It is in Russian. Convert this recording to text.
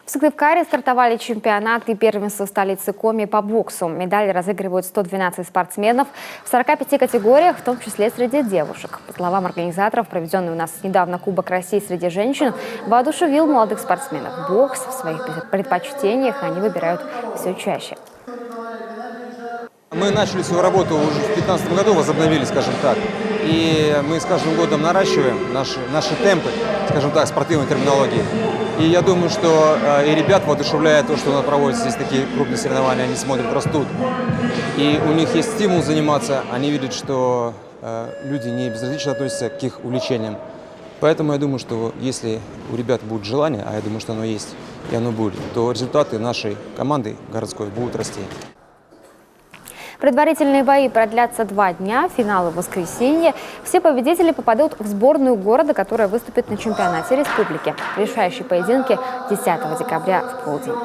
В Сыктывкаре стартовали чемпионаты и первенства столицы Коми по боксу. Медали разыгрывают 112 спортсменов в 45 категориях, в том числе среди девушек. По словам организаторов, проведенный у нас недавно Кубок России среди женщин воодушевил молодых спортсменов. Бокс в своих предпочтениях они выбирают все чаще. Мы начали свою работу уже в 2015 году, возобновили, скажем так. И мы с каждым годом наращиваем наши темпы, скажем так, спортивной терминологии. И я думаю, что и ребят воодушевляет то, что у нас проводятся здесь такие крупные соревнования, они смотрят, растут. И у них есть стимул заниматься, они видят, что люди не безразлично относятся к их увлечениям. Поэтому я думаю, что если у ребят будет желание, а я думаю, что оно есть, и оно будет, то результаты нашей команды городской будут расти. Предварительные бои продлятся 2 дня, финалы в воскресенье. Все победители попадут в сборную города, которая выступит на чемпионате республики. Решающие поединки 10 декабря в полдень.